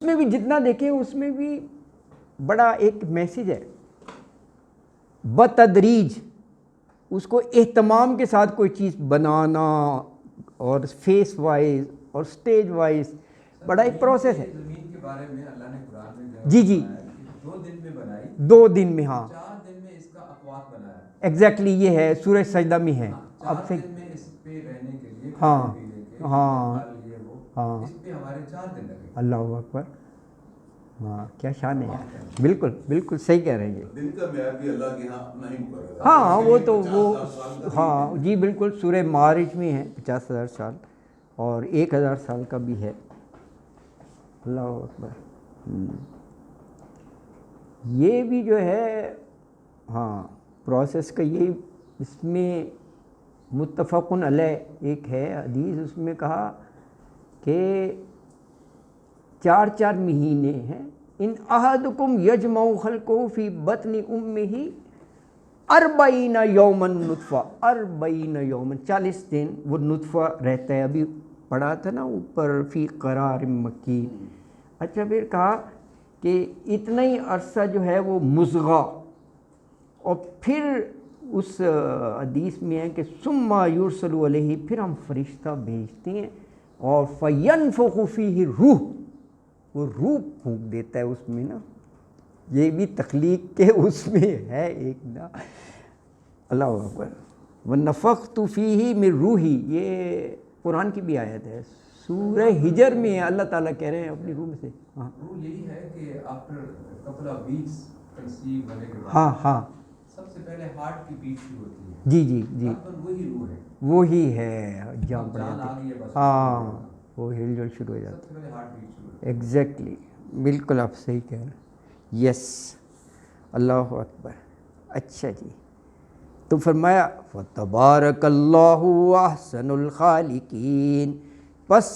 اس میں بھی جتنا دیکھیں اس میں بھی بڑا ایک میسیج ہے، بتدریج اس کو اہتمام کے ساتھ کوئی چیز بنانا، اور فیس وائز اور سٹیج وائز بڑا ایک پروسیس ہے۔ زمین کے بارے میں اللہ نے قرآن میں جی جی 2 دن میں بنائی، 2 دن میں، ہاں 4 دن میں اس کا اقوات بنایا، ایگزیکٹلی یہ ہے سورہ سجدہ میں ہے۔ 4 دن میں اس پہ رہنے کے لیے ہاں کھانے پینے کے ہاں یہ وہ ہاں اس پہ ہمارے 4 دن لگے۔ اللہ اکبر، ہاں کیا شان ہے یار، بالکل بالکل صحیح کہہ رہے ہیں یہ۔ دن کا معیار بھی اللہ کے ہاں اپنا ہی مقرر ہے۔ ہاں وہ تو وہ ہاں جی بالکل سورہ معارج میں ہے 50,000 سال اور 1,000 سال کا بھی ہے۔ اللہ اکبر، یہ بھی جو ہے ہاں پروسیس کا یہ اس میں متفق علیہ ایک ہے حدیث، اس میں کہا کہ 4 مہینے ہیں، ان احدکم یجمع خلقہ فی بطن امہ 40 یوماً نطفہ، 40 یوماً 40 دن وہ نطفہ رہتا ہے۔ ابھی پڑھا تھا نا اوپر فی قرار مکین۔ اچھا پھر کہا کہ اتنا ہی عرصہ جو ہے وہ مضغہ، اور پھر اس حدیث میں ہے کہ ثم یرسل علیہ، پھر ہم فرشتہ بھیجتے ہیں اور فینفخ فیہ روح، وہ روح پھونک دیتا ہے اس میں نا، یہ بھی تخلیق کے اس میں ہے ایک نا۔ اللہ اکبر، وَنَفَخْتُ فِيهِ مِن روحی، یہ قرآن کی بھی آیت ہے، سورہ ہجر میں ہے، اللہ تعالیٰ کہہ رہے ہیں اپنی روح سے۔ ہاں روح یہی ہے کہ after couple of weeks conceive ہونے کے بعد ہاں ہاں سب سے پہلے ہارٹ کی بیٹ شروع ہوتی ہے، جی جی جی وہی روح ہے، وہی ہے جان پڑ جان جاتی آ گئی ہے بس، ہاں وہ ہل جل شروع ہو سب جاتی سے پہلے ہارٹ بیٹ شروع ہوتی ایگزیکٹلی، بالکل آپ صحیح کہہ رہے ہیں، یس اللہ اکبر۔ اچھا جی، تو فرمایا فَتَبَارَكَ اللَّهُ أَحْسَنُ الْخَالِقِينَ، بس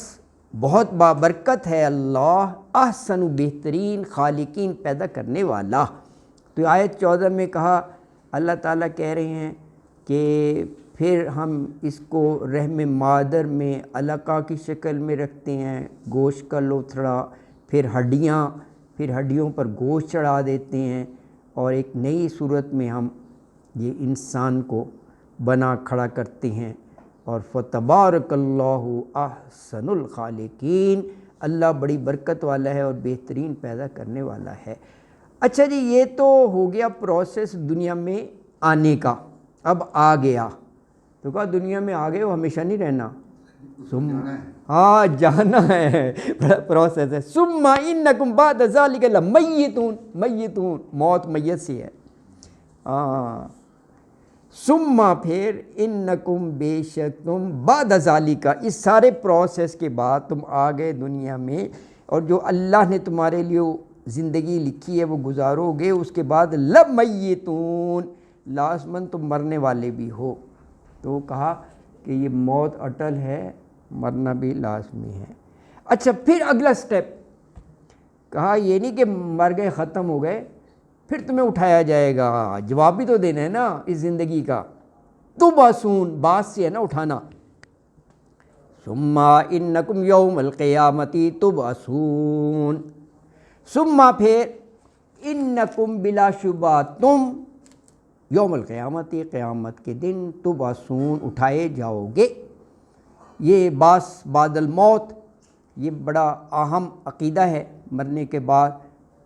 بہت بابرکت ہے اللہ، احسن بہترین، خالقین پیدا کرنے والا۔ تو آیت 14 میں کہا اللہ تعالیٰ کہہ رہے ہیں کہ پھر ہم اس کو رحم مادر میں علقہ کی شکل میں رکھتے ہیں، گوشت کا لوتھڑا، پھر ہڈیاں، پھر ہڈیوں پر گوشت چڑھا دیتے ہیں، اور ایک نئی صورت میں ہم یہ انسان کو بنا کھڑا کرتے ہیں۔ اور فَتَبَارَكَ اللَّهُ أَحْسَنُ الْخَالِقِينَ، اللہ بڑی برکت والا ہے اور بہترین پیدا کرنے والا ہے۔ اچھا جی، یہ تو ہو گیا پروسیس دنیا میں آنے کا۔ اب آ گیا تو کہا دنیا میں آ گئے وہ ہمیشہ نہیں رہنا، ہاں جانا ہے، بڑا پروسیس ہے۔ ثُمَّ إِنَّكُمْ بَعْدَ ذَلِكَ لَمَيِّتُونَ، میتون موت میت سے ہے، ہاں ثم پھر انکم بے شک تم بعد ذالک، اس سارے پروسیس کے بعد تم آ گئے دنیا میں، اور جو اللہ نے تمہارے لیے زندگی لکھی ہے وہ گزارو گے، اس کے بعد لمیتون، لازماً تم مرنے والے بھی ہو۔ تو کہا کہ یہ موت اٹل ہے، مرنا بھی لازمی ہے۔ اچھا پھر اگلا سٹیپ کہا یہ نہیں کہ مر گئے ختم ہو گئے پھر تمہیں اٹھایا جائے گا، جواب بھی تو دینا ہے نا اس زندگی کا۔ تبعثون، باس سے ہے نا اٹھانا، ثم انکم یوم القیامت تبعثون، ثم پھر انکم بلا شبہ تم یوم القیامت، قیامت کے دن تبعثون اٹھائے جاؤ گے۔ یہ باس بعد الموت یہ بڑا اہم عقیدہ ہے، مرنے کے بعد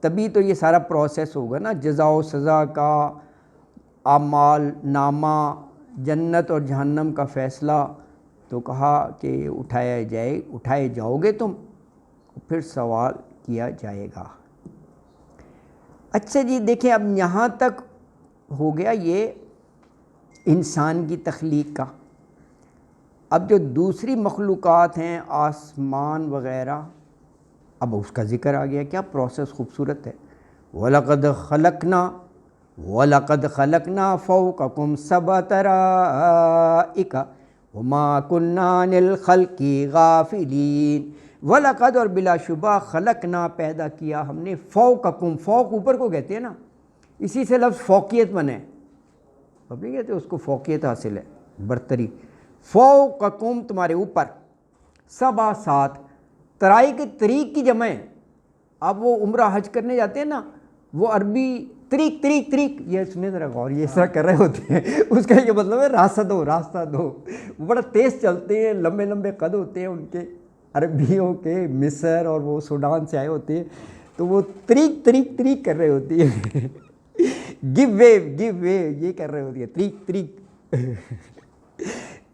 تبھی تو یہ سارا پروسیس ہوگا نا، جزا و سزا کا، اعمال نامہ، جنت اور جہنم کا فیصلہ۔ تو کہا کہ اٹھائے جاؤ گے تم، پھر سوال کیا جائے گا۔ اچھا جی دیکھیں، اب یہاں تک ہو گیا یہ انسان کی تخلیق کا۔ اب جو دوسری مخلوقات ہیں آسمان وغیرہ، اب اس کا ذکر آ گیا، کیا پروسیس خوبصورت ہے۔ وَلَقَدْ خَلَقْنَا فَوْقَكُمْ سَبْعَ طَرَائِقَ وَمَا كُنَّا عَنِ الْخَلْقِ غَافِلِينَ، وَلَقَدْ اور بلا شبہ خلقنا پیدا کیا ہم نے، فوقکم، فوق اوپر کو کہتے ہیں نا، اسی سے لفظ فوقیت بنے، اب نہیں کہتے اس کو فوقیت حاصل ہے، برتری، فوقکم تمہارے اوپر، سبع 7، طرائق طریق کی جمع ہے، اب وہ عمرہ حج کرنے جاتے ہیں نا، وہ عربی طریق طریق طریق، یہ سنیں ذرا غور، یہ اس طرح کر رہے ہوتے ہیں، اس کا یہ مطلب ہے راستہ دو راستہ دو، وہ بڑا تیز چلتے ہیں، لمبے لمبے قد ہوتے ہیں ان کے، عربیوں کے، مصر اور وہ سوڈان سے آئے ہوتے ہیں، تو وہ طریق طریق طریق کر رہے ہوتی ہیں گیو وے یہ کر رہے ہوتی ہے، طریق طریق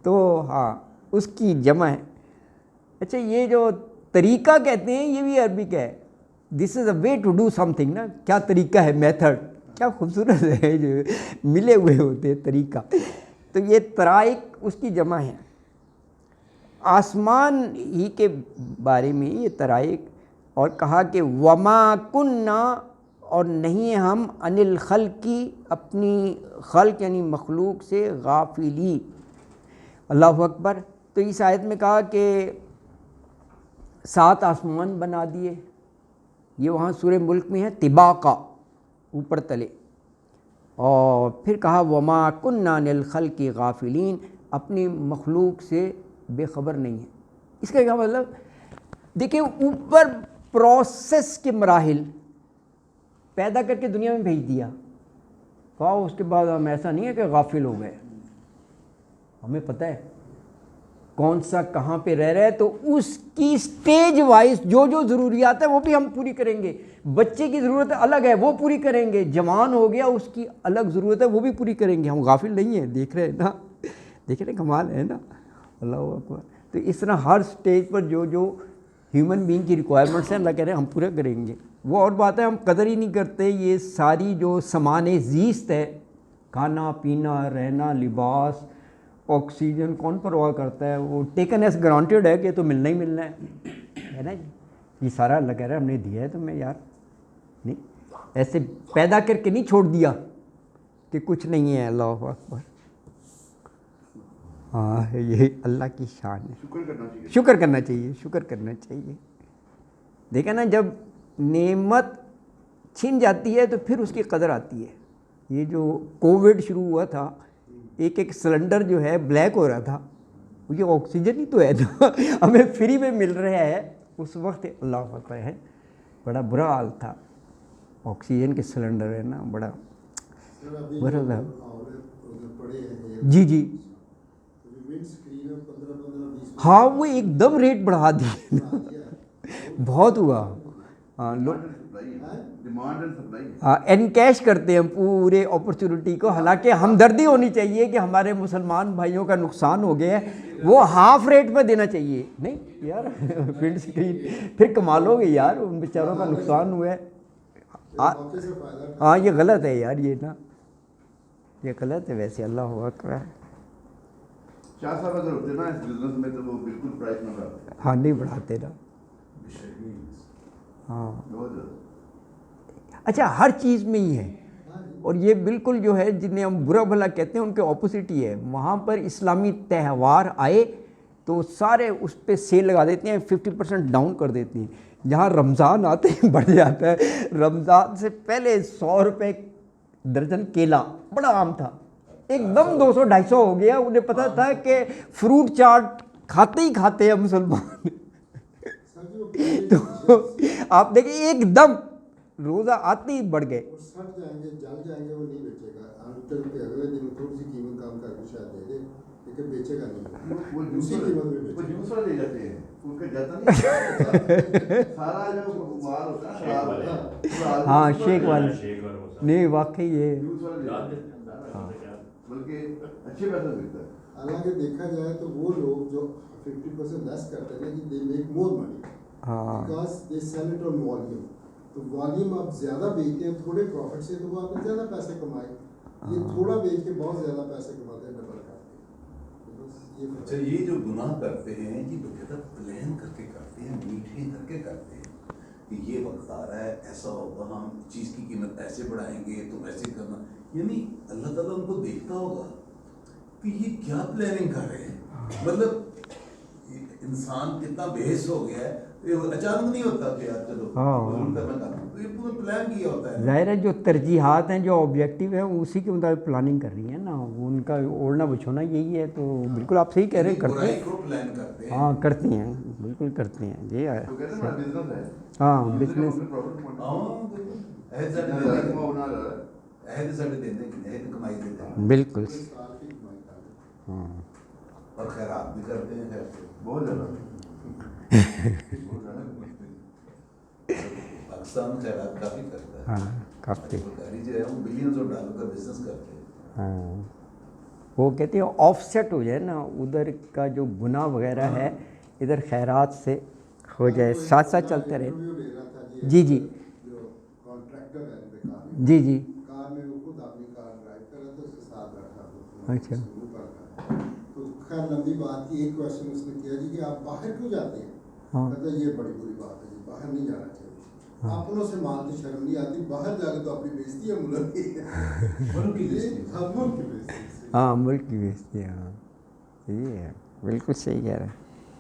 تو ہاں اس کی جمع ہے۔ اچھا یہ جو طریقہ کہتے ہیں یہ بھی عربی کا ہے، this is a way to do something نا، کیا طریقہ ہے، میتھڈ، کیا خوبصورت ہے جو ملے ہوئے ہوتے ہیں طریقہ، تو یہ طرائق اس کی جمع ہے۔ آسمان ہی کے بارے میں یہ طرائق، اور کہا کہ وما کننا، اور نہیں ہم عن الخلق کی، اپنی خلق یعنی مخلوق سے، غافلی، اللہ اکبر۔ تو اس آیت میں کہا کہ 7 آسمان بنا دیے، یہ وہاں سورہ ملک میں ہے طباقا، اوپر تلے، اور پھر کہا وما کننا عن الخلق غافلین، اپنی مخلوق سے بے خبر نہیں ہے۔ اس کا کیا مطلب، دیکھیں اوپر پروسیس کے مراحل پیدا کر کے دنیا میں بھیج دیا، کہا اس کے بعد ہم ایسا نہیں ہے کہ غافل ہو گئے، ہمیں پتہ ہے کون سا کہاں پہ رہ رہا ہے، تو اس کی سٹیج وائز جو جو ضروریات ہے وہ بھی ہم پوری کریں گے، بچے کی ضرورت الگ ہے وہ پوری کریں گے، جوان ہو گیا اس کی الگ ضرورت ہے وہ بھی پوری کریں گے، ہم غافل نہیں ہیں، دیکھ رہے ہیں نا، دیکھ رہے ہیں کمال ہے نا، اللہ اکبر۔ تو اس طرح ہر سٹیج پر جو جو ہیومن بینگ کی ریکوائرمنٹس ہیں اللہ کہہ رہے ہیں ہم پورے کریں گے۔ وہ اور بات ہے ہم قدر ہی نہیں کرتے، یہ ساری جو سامان زیست ہے، کھانا پینا رہنا لباس آکسیجن، کون پرواہ کرتا ہے، وہ ٹیکن ایز گرانٹیڈ ہے کہ تو ملنا ہی ملنا ہے نا جی، یہ سارا اللہ کہہ رہا ہے ہم نے دیا ہے تمہیں یار، نہیں ایسے پیدا کر کے نہیں چھوڑ دیا کہ کچھ نہیں ہے، اللہ اکبر۔ ہاں یہ اللہ کی شان ہے، شکر کرنا چاہیے، شکر کرنا چاہیے۔ دیکھا نا جب نعمت چھن جاتی ہے تو پھر اس کی قدر آتی ہے۔ یہ جو کووڈ شروع ہوا تھا، ایک ایک سلنڈر جو ہے بلیک ہو رہا تھا، یہ آکسیجن ہی تو ہے جو ہمیں فری میں مل رہا ہے، اس وقت اللہ اکبر ہے، بڑا برا حال تھا، آکسیجن کے سلنڈر ہے نا، بڑا برا تھا۔ جی جی ہاں وہ ایک دم ریٹ بڑھا دیے بہت ہوا، ہاں لوگ انکیش کرتے ہیں پورے اپرچونٹی کو، حالانکہ ہمدردی ہونی چاہیے کہ ہمارے مسلمان بھائیوں کا نقصان ہو گیا ہے، وہ ہاف ریٹ پہ دینا چاہیے، نہیں یار ونڈ اسکرین پھر کمال ہو گئی یار، ان بیچاروں کا نقصان ہوا ہے۔ ہاں یہ غلط ہے یار، یہ نا یہ غلط ہے ویسے، اللہ اکبر۔ شاہ صاحب اگر ہوتے نا اس بزنس میں تو وہ بالکل پرائس نہ بڑھاتے، ہاں نہیں بڑھاتے نا، ہاں اچھا ہر چیز میں ہی ہے، اور یہ بالکل جو ہے جنہیں ہم برا بھلا کہتے ہیں ان کے اپوزٹ ہی ہے۔ وہاں پر اسلامی تہوار آئے تو سارے اس پہ سیل لگا دیتے ہیں، 50% ڈاؤن کر دیتے ہیں۔ جہاں رمضان آتے ہیں بڑھ جاتا ہے، رمضان سے پہلے 100 روپے درجن کیلا بڑا عام تھا، ایک دم 200-250 ہو گیا، انہیں پتہ تھا کہ فروٹ چاٹ کھاتے ہی کھاتے ہیں مسلمان تو آپ دیکھیں ایک دم روزہ آتے ہی بڑھ گئے، سٹ جائیں گے، جل جائیں گے، وہ نہیں بیچے گا، انٹل کے اگلے دن تھوڑی سی قیمت کام کر کے شاید دے دے، لیکن بیچے گا نہیں، وہ اسی قیمت میں بیچے گا، وہ دوسرا لے جاتے ہیں، ان کا جاتا نہیں سارا جو مال ہوتا ہے خراب ہوتا ہے، ہاں شیک والے نہیں واقعی یہ بلکہ اچھے پیسے ملتا ہے۔ حالانکہ دیکھا جائے تو وہ لوگ جو 50% لیس کرتے ہیں کہ they make more money because they sell it on volume, تو والیوم آپ زیادہ بیچتے ہیں تھوڑے پروفٹ سے تو وہ آپ نے زیادہ پیسے کمائے، یہ تھوڑا بیچ کے بہت زیادہ پیسے کماتے ہیں، ڈبل کرتے ہیں۔ اچھا یہ جو گناہ کرتے ہیں یہ باقاعدہ پلان کر کے کرتے ہیں، میٹھے کر کے کرتے ہیں کہ یہ وقت آ رہا ہے ایسا ہوگا، ہم چیز کی قیمت ایسے بڑھائیں گے تو ایسے کرنا، یعنی اللہ تعالیٰ ان کو دیکھتا ہوگا کہ یہ کیا پلاننگ کر رہے ہیں، مطلب انسان کتنا بے حس ہو گیا ہے، اچانک نہیں ہوتا کہ یار چلو میں کروں، تو یہ پورا پلان کیا ہوتا ہے. ظاہر ہے جو ترجیحات ہیں جو آبجیکٹیو ہیں اسی کے مطابق پلاننگ کر رہی ہیں نا, ان کا اوڑھنا بچھونا یہی ہے. تو بالکل آپ صحیح کہہ رہے ہیں, کرتے برائی ہیں. کو پلان کرتے ہیں. ہاں کرتی ہیں, بالکل کرتی ہیں جی. تو کہتے ہیں نا بزنس ہے. ہاں بزنس. عہد ساڑھے دینے عہد کمائی دیتے ہیں بالکل. سال کی کمائی کرتے ہاں اور خیرات بھی کرتے ہیں. خیر سے بہت زیادہ پاکستان خیرات کافی کرتا ہے. ہاں کافی. سرکاری جو ہے وہ بلینز آف ڈالر کا بزنس کرتے ہیں. ہاں وہ کہتے ہیں آف سیٹ ہو جائے نا, ادھر کا جو گناہ وغیرہ ہے ادھر خیرات سے ہو جائے, ساتھ ساتھ چلتے رہے. انٹرویو لے رہا تھا جی جی جو کانٹریکٹر ہے بیکار میں, جی جی. کار میں وہ خود اپنی کار ڈرائیو کر رہا تھا, اس کے ساتھ بیٹھا تھا. اچھا. تو خیر لمبی بات کی, ایک کوشچن اس نے کیا جی کہ آپ باہر کیوں جاتے ہیں؟ ہاں کہتا یہ بڑی بری بات ہے جی, باہر نہیں جانا چاہیے. اپنوں سے مانتے شرم نہیں آتی, باہر جا کے تو اپنی بےزتی ہے ملک کی. ملک کی بےزتی. ہاں ملک کی بےزتی. ہاں ملک کی بےزتی. ہاں یہ ہے, بالکل صحیح کہہ رہے ہیں.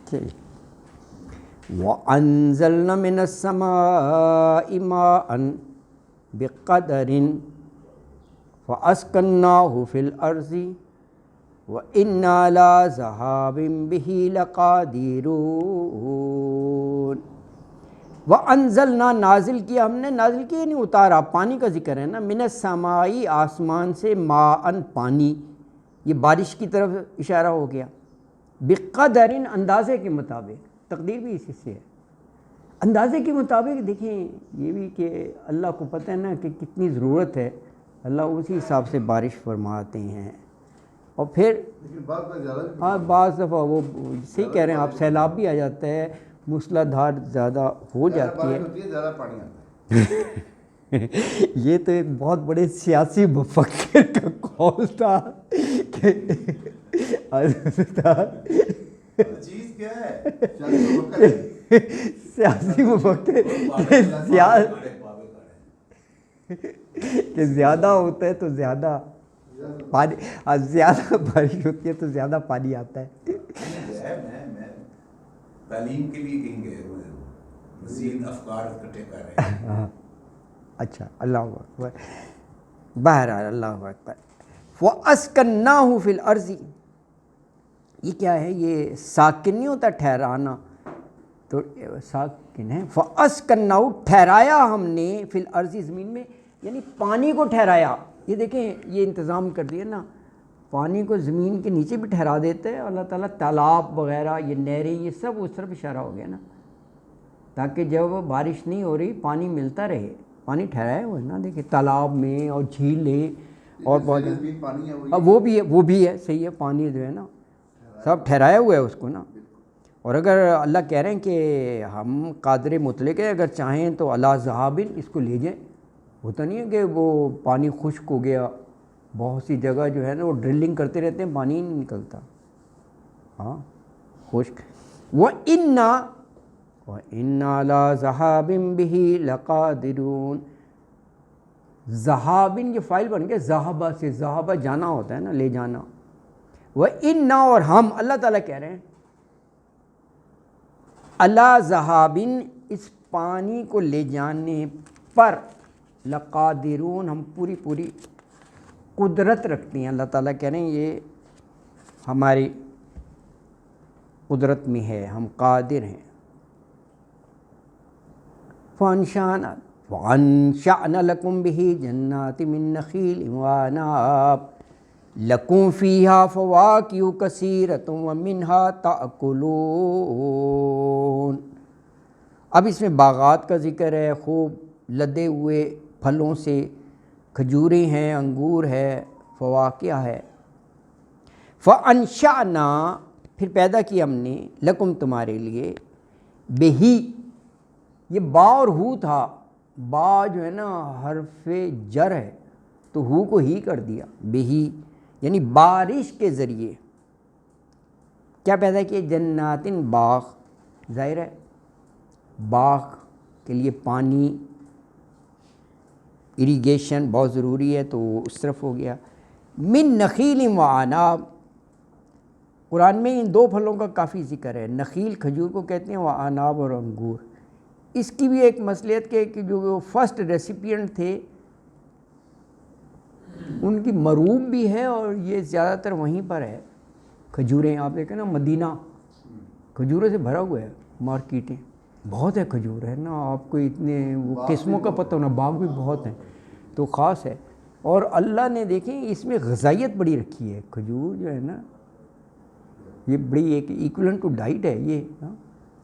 ٹھیک. وَأَنزَلْنَا مِنَ السَّمَاءِ مَاءً بِقَدَرٍ فَأَسْكَنَّاهُ فِي الْأَرْضِ وَإِنَّا عَلَىٰ ذَهَابٍ بِهِ لَقَادِرُونَ. وَأَنزَلْنَا نازل کیا ہم نے, نازل کیا نہیں اتارا, پانی کا ذکر ہے نا. مِنَ السَّمَاءِ آسمان سے, ماءً پانی, یہ بارش کی طرف اشارہ ہو گیا. بِقَدَرٍ اندازے کے مطابق, تقدیر بھی اسی سے ہے اندازے کے مطابق. دیکھیں یہ بھی کہ اللہ کو پتہ ہے نا کہ کتنی ضرورت ہے, اللہ اسی حساب سے بارش فرماتے ہیں. اور پھر لیکن بعض میں زیادہ بھی ہاں بعض دفعہ وہ صحیح کہہ رہے ہیں آپ, سیلاب بھی آ جاتا ہے, موسلا دھار زیادہ ہو جاتی ہے. ہوتی ہے, زیادہ پانی آتا ہے. یہ تو ایک بہت بڑے سیاسی مفکر کا قول تھا کہ چیز کیا ہے سیاسی مفکر کہ زیادہ ہوتا ہے تو زیادہ پانی, زیادہ بارش ہوتی ہے تو زیادہ پانی آتا ہے. میں تعلیم کے لیے کہیں گئے ہوئے ہیں, مزید افکار اکٹھے کر رہے ہیں. ہاں اچھا, اللہ اکبر. بہرحال اللہ اکبر. وَأَسْكَنَّاهُ فِي الْأَرْضِ, یہ کیا ہے, یہ ساکن نہیں ہوتا ٹھہرانا, تو ساکن ہے. فَأَسْكَنَّاهُ ٹھہرایا ہم نے, فی الارض زمین میں, یعنی پانی کو ٹھہرایا. یہ دیکھیں یہ انتظام کر دیا نا, پانی کو زمین کے نیچے بھی ٹھہرا دیتے ہیں اللہ تعالیٰ. تالاب وغیرہ, یہ نہریں, یہ سب اس طرف اشارہ ہو گیا نا, تاکہ جب بارش نہیں ہو رہی پانی ملتا رہے. پانی ٹھہرایا ہوا ہے نا, دیکھیں تالاب میں اور جھیلیں اور بہت پانی ہے وہ بھی ہے, وہ بھی ہے, صحیح ہے. پانی جو ہے نا سب ٹھہرایا ہوا ہے اس کو نا. اور اگر اللہ کہہ رہے ہیں کہ ہم قادر مطلق ہے, اگر چاہیں تو علی ذہاب اس کو لے جائیں. ہوتا نہیں ہے کہ وہ پانی خشک ہو گیا, بہت سی جگہ جو ہے نا وہ ڈرلنگ کرتے رہتے ہیں, پانی ہی نہیں نکلتا. ہاں خشک. وَإِنَّا عَلَىٰ ذَهَابٍ بِهِ لَقَادِرُونَ. ذَهَابٍ یہ فائل بن گیا, ذَهَبَ سے, ذَهَبَ جانا ہوتا ہے نا, لے جانا. وَإِنَّا اور ہم, اللہ تعالیٰ کہہ رہے ہیں عَلَىٰ ذَهَابٍ اس پانی کو لے جانے پر, لَقَادِرُونَ ہم پوری پوری قدرت رکھتے ہیں. اللہ تعالیٰ کہہ رہے ہیں یہ ہماری قدرت میں ہے, ہم قادر ہیں. فَأَنشَأْنَا لَكُمْ بِهِ جَنَّاتٍ مِّن نَخِيلٍ وَأَعْنَابٍ لَكُمْ فِيهَا فَوَاكِهُ كَثِيرَةٌ وَمِنْهَا تَأْكُلُونَ. اب اس میں باغات کا ذکر ہے, خوب لدے ہوئے پھلوں سے, کھجوریں ہیں, انگور ہے, فواکہ ہے. فَأَنشَأْنَا پھر پیدا کیا ہم نے, لَكُمْ تمہارے لیے, بِهِ یہ با اور ہو تھا, با جو ہے نا حرف جر ہے تو ہو کو ہی کر دیا. بہی یعنی بارش کے ذریعے کیا پیدا کیا, جناتن باغ. ظاہر ہے باغ کے لیے پانی, اریگیشن بہت ضروری ہے, تو اس طرف ہو گیا. من نخیل و اعناب, قرآن میں ان دو پھلوں کا کافی ذکر ہے. نخیل کھجور کو کہتے ہیں, و اعناب اور انگور. اس کی بھی ایک مصلحت کہ جو فرسٹ ریسیپینٹ تھے ان کی مروم بھی ہے اور یہ زیادہ تر وہیں پر ہے. کھجوریں آپ دیکھیں نا مدینہ کھجوروں سے بھرا ہوا ہے, مارکیٹیں بہت ہے کھجور ہے نا, آپ کو اتنے وہ قسموں کا پتہ ہونا, باغ بھی بہت ہیں تو خاص ہے. اور اللہ نے دیکھیں اس میں غذائیت بڑی رکھی ہے. کھجور جو ہے نا یہ بڑی ایک ایکولنٹ ٹو ڈائٹ ہے یہ.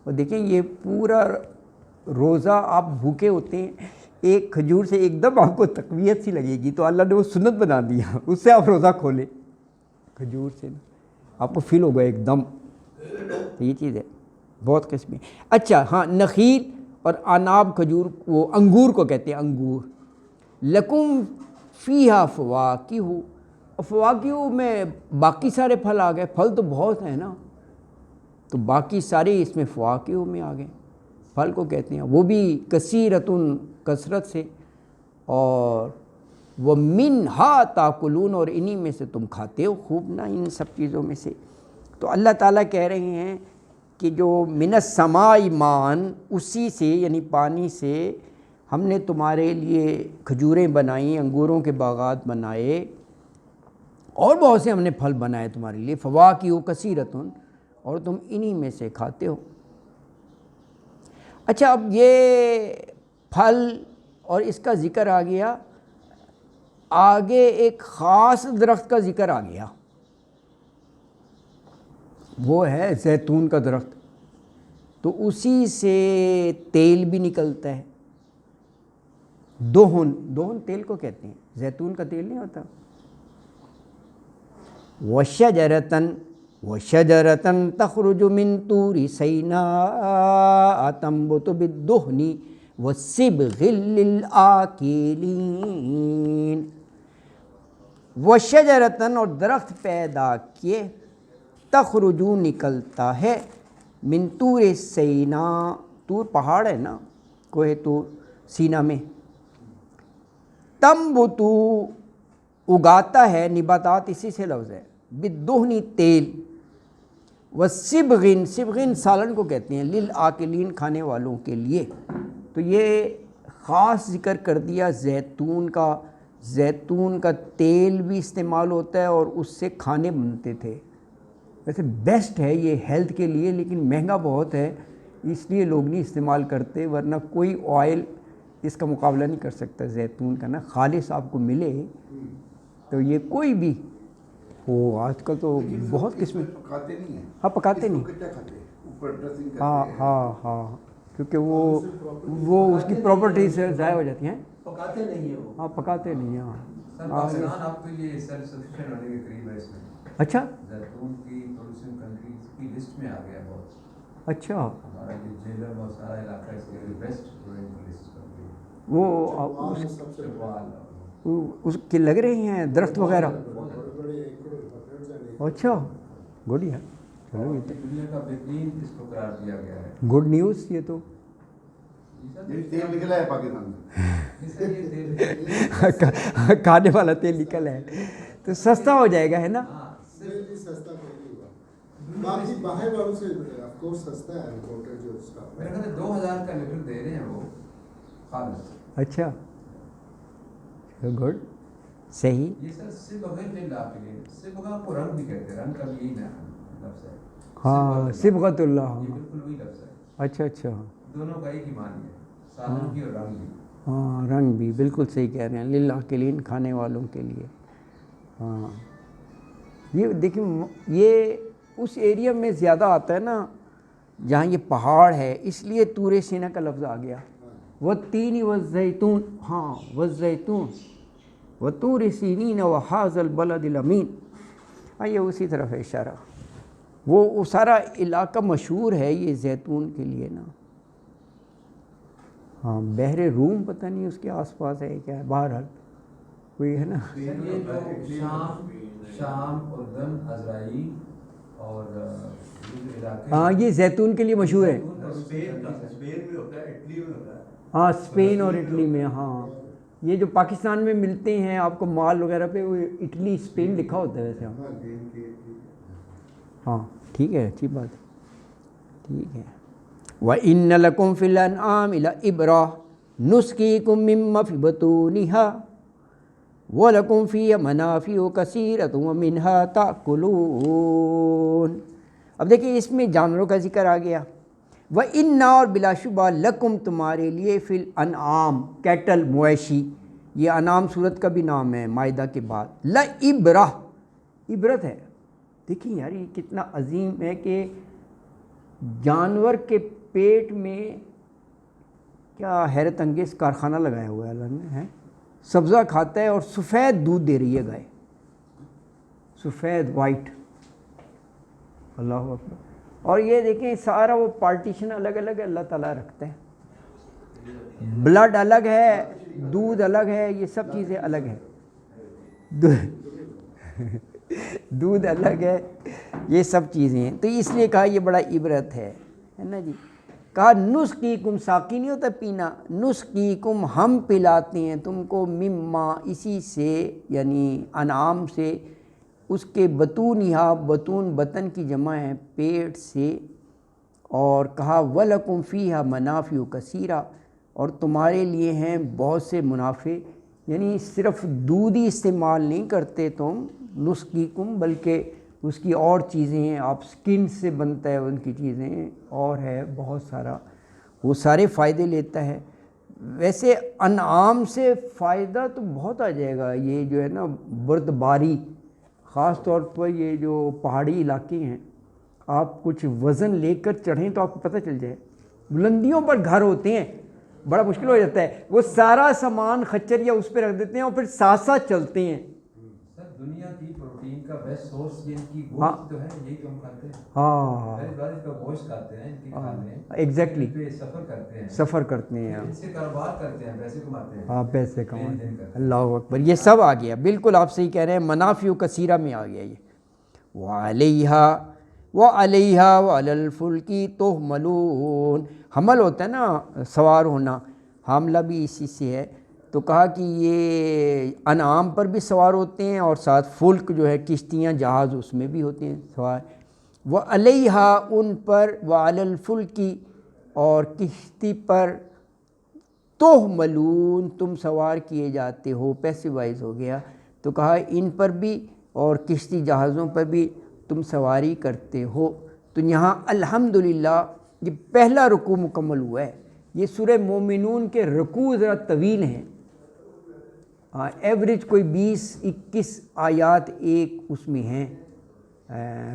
اور دیکھیں یہ پورا روزہ آپ بھوکے ہوتے ہیں, ایک کھجور سے ایک دم آپ کو تقویت سی لگے گی, تو اللہ نے وہ سنت بنا دیا, اس سے آپ روزہ کھولیں کھجور سے, آپ کو فیل ہوگا ایک دم. تو یہ چیز ہے, بہت قسمیں. اچھا ہاں, نخیل اور اناب کھجور, وہ انگور کو کہتے ہیں انگور. لکم فیہا فواکہ, فواکہ میں باقی سارے پھل آ گئے, پھل تو بہت ہیں نا, تو باقی سارے اس میں فواکہ میں آ گئے, پھل کو کہتے ہیں. وہ بھی کثیرتن کثرت سے, اور وَمِنْہَا تَأْکُلُونَ, اور انہی میں سے تم کھاتے ہو خوب نا, ان سب چیزوں میں سے. تو اللہ تعالیٰ کہہ رہے ہیں کہ جو من السماء ماء, اسی سے یعنی پانی سے ہم نے تمہارے لیے کھجوریں بنائیں, انگوروں کے باغات بنائے, اور بہت سے ہم نے پھل بنائے تمہارے لیے. فواکہ کثیرتن, اور تم انہی میں سے کھاتے ہو. اچھا اب یہ پھل اور اس کا ذکر آ گیا, آگے ایک خاص درخت کا ذکر آ گیا, وہ ہے زیتون کا درخت. تو اسی سے تیل بھی نکلتا ہے, دہن, دہن تیل کو کہتے ہیں, زیتون کا تیل نہیں ہوتا. وَشَجَرَةً وَشَجَرَةً تَخْرُجُ مِن طُورِ سَيْنَاءَ تَنبُتُ بِالدُّهْنِ وَالصِّبْغِ لِلْآكِلِينَ. وَشَجَرَةً, اور درخت پیدا کیے, تخرجو نکلتا ہے, من طور سینا, طور پہاڑ ہے نا, کوہ طور سینا میں, تنبتو اگاتا ہے, نباتات اسی سے لفظ ہے, بالدہن تیل, والصبغ, صبغ سالن کو کہتے ہیں, للآکلین کھانے والوں کے لیے. تو یہ خاص ذکر کر دیا زیتون کا. زیتون کا تیل بھی استعمال ہوتا ہے اور اس سے کھانے بنتے تھے. ویسے بیسٹ ہے یہ ہیلتھ کے لیے, لیکن مہنگا بہت ہے, اس لیے لوگ نہیں استعمال کرتے, ورنہ کوئی آئل اس کا مقابلہ نہیں کر سکتا زیتون کا نا. خالص آپ کو ملے تو یہ کوئی بھی ہو, آج کل تو بہت قسم. پکاتے نہیں ہیں. ہاں پکاتے نہیں, کیا کھاتے ہیں, اوپر ڈریسنگ کرتے ہاں ہیں. ہاں ہاں, کیونکہ وہ اس کی پراپرٹیز ضائع ہو جاتی ہیں. پکاتے نہیں ہیں وہ. ہاں پکاتے نہیں ہیں. سر پاکستان آپ کے لیے سیلف سفیشینٹ ہونے کے قریب ہے اس میں. اچھا, زیتون کی پروڈیوسنگ کنٹریز کی لسٹ میں آ گیا بہت. اچھا, ہمارا یہ جیلم اور سارا علاقہ اس کے لیے بیسٹ گروئنگ لسٹ کر گئی. وہ سب سے اس کے لگ رہے ہیں درخت وغیرہ. بڑے ایک اچھا, گڈ ہے, چلو یہ دنیا کا بہترین اس کو قرار دیا گیا ہے. تو گڈ نیوز. یہ تو یہ تیل نکلا ہے پاکستان سے. کھانے والا تیل نکل ہے تو سستا ہو جائے گا, ہے نا. سستا نہیں ہوا, باقی باہر والوں سے آف کورس سستا ہے امپورٹڈ جو اس کا. میرے خیال ہے 2000 کا لیٹر دے رہے ہیں وہ خالص. اچھا, گڈ, صحیح. یہ سر صبغ للآکلین, صبغہ کو رنگ بھی کہتے ہیں, رنگ کا بھی یہی لفظ ہے. ہاں, صبغۃ اللہ. یہ بالکل وہی لفظ ہے. اچھا اچھا, دونوں کا ایک ہی معنی ہے, سالن کی اور رنگ بھی. ہاں رنگ بھی بالکل صحیح کہہ رہے ہیں, للآکلین کھانے والوں کے لیے. ہاں یہ دیکھیں, یہ اس ایریا میں زیادہ آتا ہے نا جہاں یہ پہاڑ ہے, اس لیے طور سینا کا لفظ آ گیا. والتین والزیتون, ہاں والزیتون وطور سینین وہذا البلد الامین. ہاں یہ اسی طرف ہے اشارہ. وہ سارا علاقہ مشہور ہے یہ زیتون کے لیے نا. ہاں بحر روم پتہ نہیں اس کے آس پاس ہے کیا ہے, بہرحال کوئی ہے نا. یہ جو شام اردن اسرائیل اور علاقے, ہاں یہ زیتون کے لیے مشہور ہے. اسپین میں ہوتا ہے, اٹلی میں ہوتا ہے. ہاں اسپین اور اٹلی میں. ہاں یہ جو پاکستان میں ملتے ہیں آپ کو مال وغیرہ پہ, وہ اٹلی اسپین لکھا ہوتا ہے ویسے. ہاں ٹھیک ہے, اچھی بات ہے, ٹھیک ہے. وَإِنَّ لَكُمْ فِي الْأَنْعَامِ لَعِبْرَةً نُسْقِيكُم مِّمَّا فِي بُطُونِهَا وَلَكُمْ فِيهَا مَنَافِعُ كَثِيرَةٌ وَمِنْهَا تَأْكُلُونَ۔ اب دیکھیں اس میں جانوروں کا ذکر آ گیا، وَإِنَّ اور بلا شبہ لَكُمْ تمہارے لیے فِي الْأَنْعَام کیٹل مویشی، یہ انعام صورت کا بھی نام ہے مائدہ کے بعد، لَعِبْرَةٌ عبرت ہے۔ دیکھیں یار یہ کتنا عظیم ہے کہ جانور کے پیٹ میں کیا حیرت انگیز کارخانہ لگایا ہوا ہے اللہ نے، ہے سبزہ کھاتا ہے اور سفید دودھ دے رہی ہے گائے، سفید وائٹ، اللہ اکبر۔ اور یہ دیکھیں سارا وہ پارٹیشن الگ الگ اللہ تعالیٰ رکھتا ہے، بلڈ الگ ہے، دودھ الگ ہے، یہ سب چیزیں الگ ہیں، دودھ الگ ہے، یہ سب چیزیں ہیں۔ تو اس لیے کہا یہ بڑا عبرت ہے نا جی۔ کہا نسقیکم، ساقی نہیں ہوتا پینا، نسقیکم ہم پلاتے ہیں تم کو، مما اسی سے یعنی انعام سے، اس کے بطونہا، بطون بطن کی جمع ہے پیٹ سے، اور کہا وَلَكُمْ فِيهَا مَنَافِعُ كَثِيرَةٌ اور تمہارے لیے ہیں بہت سے منافع، یعنی صرف دودھ ہی استعمال نہیں کرتے تم نسقیکم، بلکہ اس کی اور چیزیں ہیں، آپ سکن سے بنتا ہے ان کی چیزیں، اور ہے بہت سارا، وہ سارے فائدے لیتا ہے۔ ویسے انعام سے فائدہ تو بہت آ جائے گا، یہ جو ہے نا برد باری، خاص طور پر یہ جو پہاڑی علاقے ہیں، آپ کچھ وزن لے کر چڑھیں تو آپ کو پتہ چل جائے، بلندیوں پر گھر ہوتے ہیں، بڑا مشکل ہو جاتا ہے، وہ سارا سامان خچر یا اس پہ رکھ دیتے ہیں اور پھر ساتھ ساتھ چلتے ہیں۔ سر دنیا کی پروٹین کا بیسٹ سورس یہ ان کی گوشت تو ہے، یہی تو ہم کھاتے ہیں، ہاں بارش کا گوشت کھاتے ہیں، ان کی کھاتے ہیں، ایگزیکٹلی، سفر کرتے ہیں، سفر کرتے ہیں، ان سے کاروبار کرتے ہیں، پیسے کماتے ہیں، ہاں پیسے کماتے ہیں، اللہ اکبر، یہ سب آ گیا، بالکل آپ صحیح کہہ رہے ہیں، منافع کثیرہ میں آ گیا یہ۔ وَعَلَيْهَا وَعَلَى الْفُلْكِ تُحْمَلُونَ، حمل ہوتا ہے نا سوار ہونا، حاملہ بھی اسی سے ہے، تو کہا کہ یہ انعام پر بھی سوار ہوتے ہیں اور ساتھ فلک جو ہے کشتیاں جہاز اس میں بھی ہوتے ہیں سوار، وَعَلَيْهَا ان پر، وَعَلَى الْفُلْكِ اور کشتی پر، تُحْمَلُونَ تم سوار کیے جاتے ہو، پیسیو وائز ہو گیا، تو کہا ان پر بھی اور کشتی جہازوں پر بھی تم سواری کرتے ہو۔ تو یہاں الحمدللہ یہ پہلا رکوع مکمل ہوا ہے، یہ سورہ مومنون کے رکوع ذرا طویل ہیں، ایوریج کوئی 20-21 آیات ایک اس میں ہیں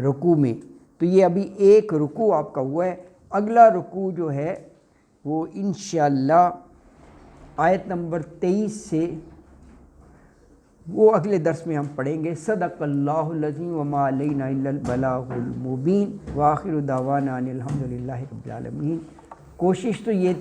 رکوع میں، تو یہ ابھی ایک رکوع آپ کا ہوا ہے، اگلا رکوع جو ہے وہ انشاءاللہ آیت نمبر 23 سے وہ اگلے درس میں ہم پڑھیں گے۔ صدق اللہ العظیم وما علینا الا البلاغ المبین، وآخر دعوانا ان الحمد للہ رب العالمین۔ کوشش تو یہ